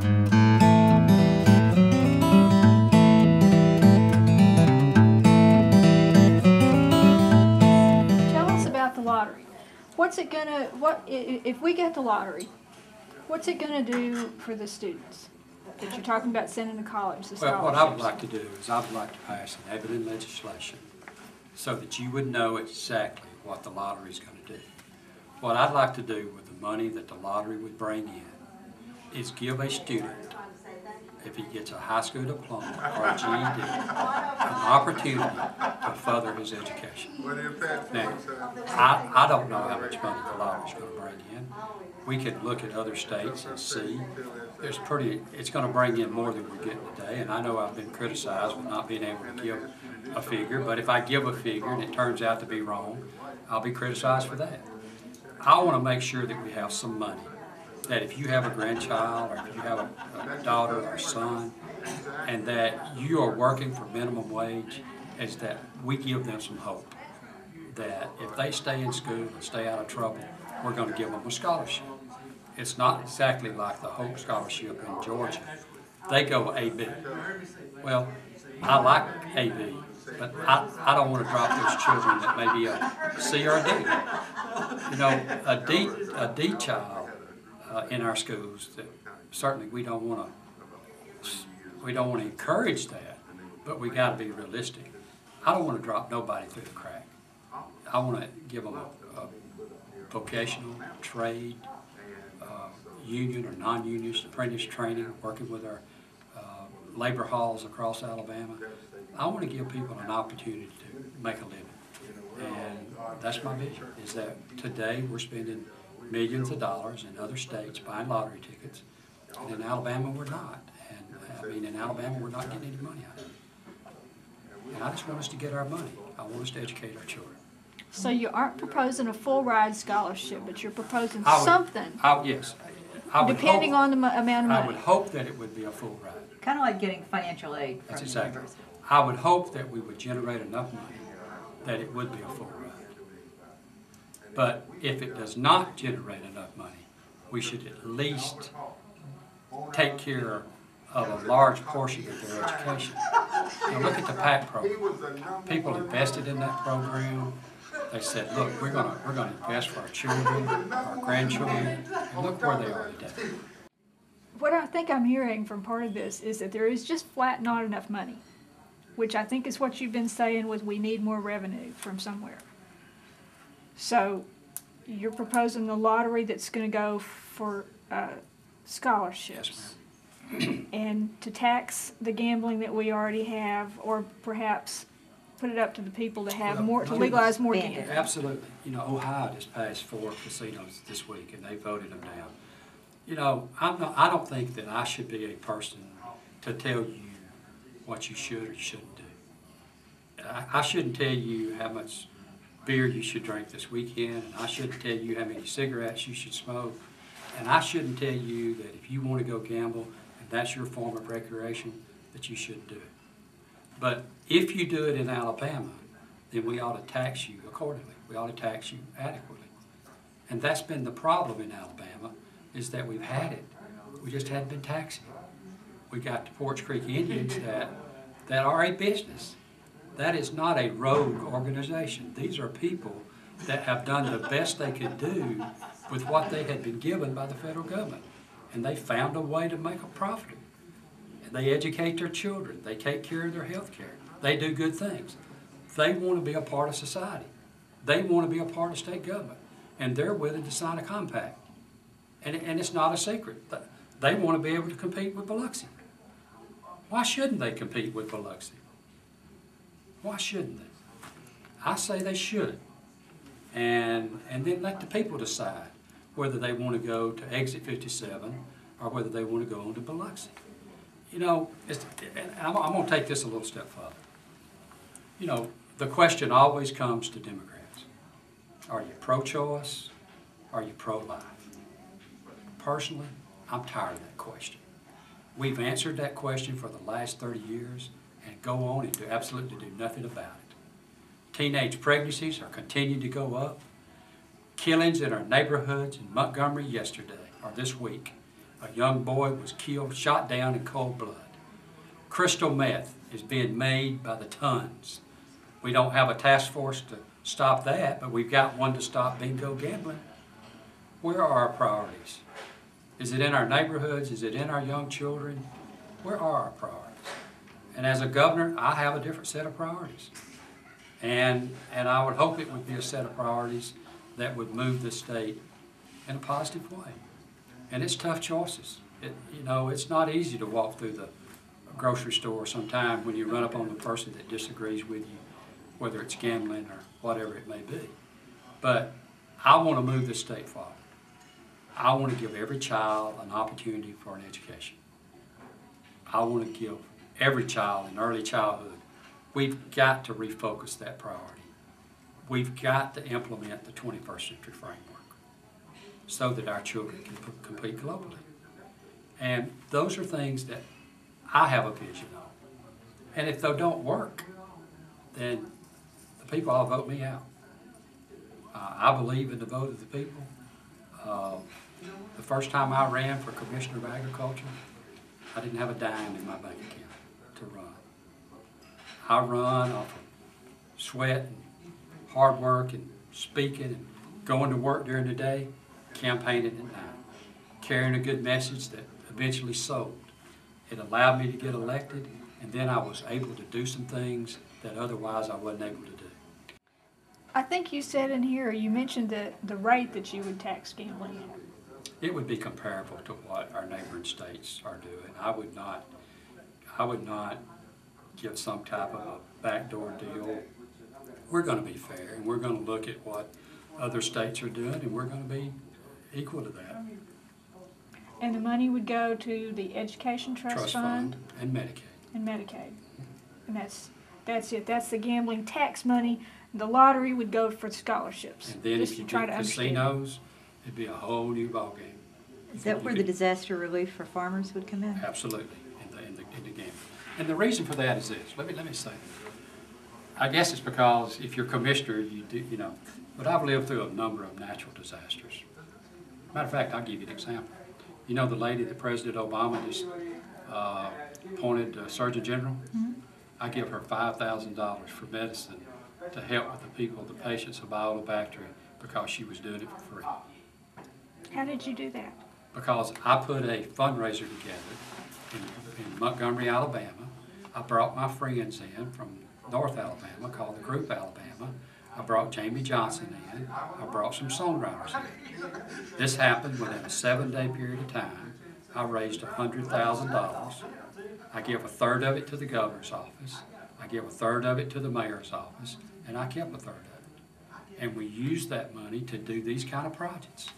Tell us about the lottery. What's it gonna, if we get the lottery, what's it gonna do for the students that you're talking about sending to college, the Well, what I would scholarships? like to do is I would like to pass enabling legislation so that you would know exactly what the lottery is going to do. What I'd like to do with the money that the lottery would bring in is give a student, if he gets a high school diploma or a GED, an opportunity to further his education. Now, I don't know how much money the lottery is going to bring in. We could look at other states and see. It's going to bring in more than we're getting today, and I know I've been criticized for not being able to give a figure, but if I give a figure and it turns out to be wrong, I'll be criticized for that. I want to make sure that we have some money, that if you have a grandchild or if you have a daughter or son, and that you are working for minimum wage, is that we give them some hope. That if they stay in school and stay out of trouble, we're going to give them a scholarship. It's not exactly like the Hope Scholarship in Georgia. They go A-B. Well, I like A-B, but I don't want to drop those children that may be a C or a D. You know, a D child in our schools, that certainly we don't want to encourage that, but we got to be realistic. I don't want to drop nobody through the crack. I want to give them a vocational, trade, union or non-union apprentice training, working with our labor halls across Alabama. I want to give people an opportunity to make a living. And that's my vision, is that today we're spending millions of dollars in other states buying lottery tickets, and in Alabama we're not. And I mean, in Alabama we're not getting any money out of it. And I just want us to get our money. I want us to educate our children. So you aren't proposing a full ride scholarship, but you're proposing something, Yes. depending on the amount of I would money. hope that it would be a full ride. Kind of like getting financial aid from That's the exactly. university. I would hope that we would generate enough money that it would be a full ride. But if it does not generate enough money, we should at least take care of a large portion of their education. Now look at the PAC program. People invested in that program. They said, look, we're going to invest for our children, our grandchildren, and look where they are today. What I think I'm hearing from part of this is that there is just flat not enough money, which I think is what you've been saying with we need more revenue from somewhere. So you're proposing the lottery that's going to go for scholarships. Yes, ma'am. And to tax the gambling that we already have, or perhaps put it up to the people to have Well, more, to let me- legalize more Ban it. gambling. Absolutely. You know, Ohio just passed 4 casinos this week, and they voted them down. You know, I don't think that I should be a person to tell you what you should or shouldn't do. I shouldn't tell you how much beer you should drink this weekend, and I shouldn't tell you how many cigarettes you should smoke, and I shouldn't tell you that if you want to go gamble and that's your form of recreation, that you shouldn't do it. But if you do it in Alabama, then we ought to tax you accordingly. We ought to tax you adequately. And that's been the problem in Alabama, is that we've had it. We just hadn't been taxing it. We got the Poarch Creek Indians that are a business. That is not a rogue organization. These are people that have done the best they could do with what they had been given by the federal government. And they found a way to make a profit. And they educate their children. They take care of their health care. They do good things. They want to be a part of society. They want to be a part of state government. And they're willing to sign a compact. And it's not a secret. They want to be able to compete with Biloxi. Why shouldn't they compete with Biloxi? Why shouldn't they? I say they should. And then let the people decide whether they want to go to Exit 57 or whether they want to go on to Biloxi. You know, and I'm going to take this a little step further. You know, the question always comes to Democrats. Are you pro-choice? Are you pro-life? Personally, I'm tired of that question. We've answered that question for the last 30 years and go on and do absolutely do nothing about it. Teenage pregnancies are continuing to go up. Killings in our neighborhoods in Montgomery yesterday, or this week, A young boy was killed, shot down in cold blood. Crystal meth is being made by the tons. We don't have a task force to stop that, but we've got one to stop bingo gambling. Where are our priorities? Is it in our neighborhoods? Is it in our young children? Where are our priorities? And as a governor, I have a different set of priorities. And I would hope it would be a set of priorities that would move the state in a positive way. And it's tough choices. It's not easy to walk through the grocery store sometime when you run up on the person that disagrees with you, whether it's gambling or whatever it may be. But I want to move the state forward. I want to give every child an opportunity for an education. I want to give every child in early childhood. We've got to refocus that priority. We've got to implement the 21st century framework so that our children can compete globally. And those are things that I have a vision of. And if they don't work, then the people will vote me out. I believe in the vote of the people. The first time I ran for Commissioner of Agriculture, I didn't have a dime in my bank account to run. I run off of sweat and hard work and speaking and going to work during the day, campaigning at night, carrying a good message that eventually sold. It allowed me to get elected, and then I was able to do some things that otherwise I wasn't able to do. I think you said in here, you mentioned the rate that you would tax gambling at. It would be comparable to what our neighboring states are doing. I would not give some type of a backdoor deal. We're going to be fair, and we're going to look at what other states are doing, and we're going to be equal to that. And the money would go to the Education Trust Fund and Medicaid. and Medicaid. And that's it. That's the gambling tax money. The lottery would go for scholarships. And then Just if you to try do to understand. casinos, it'd be a whole new ballgame. Is that where the disaster relief for farmers would come in? Absolutely, in the game. And the reason for that is this. Let me say. I guess it's because if you're commissioner, but I've lived through a number of natural disasters. Matter of fact, I'll give you an example. You know the lady that President Obama just appointed Surgeon General? Mm-hmm. I give her $5,000 for medicine to help with the people, the patients of Bacteria, because she was doing it for free. How did you do that? Because I put a fundraiser together in Montgomery, Alabama. I brought my friends in from North Alabama, called the Group Alabama. I brought Jamie Johnson in. I brought some songwriters in. This happened within a 7-day period of time. I raised $100,000. I give a third of it to the governor's office. I give a third of it to the mayor's office, and I kept a third of it. And we used that money to do these kind of projects.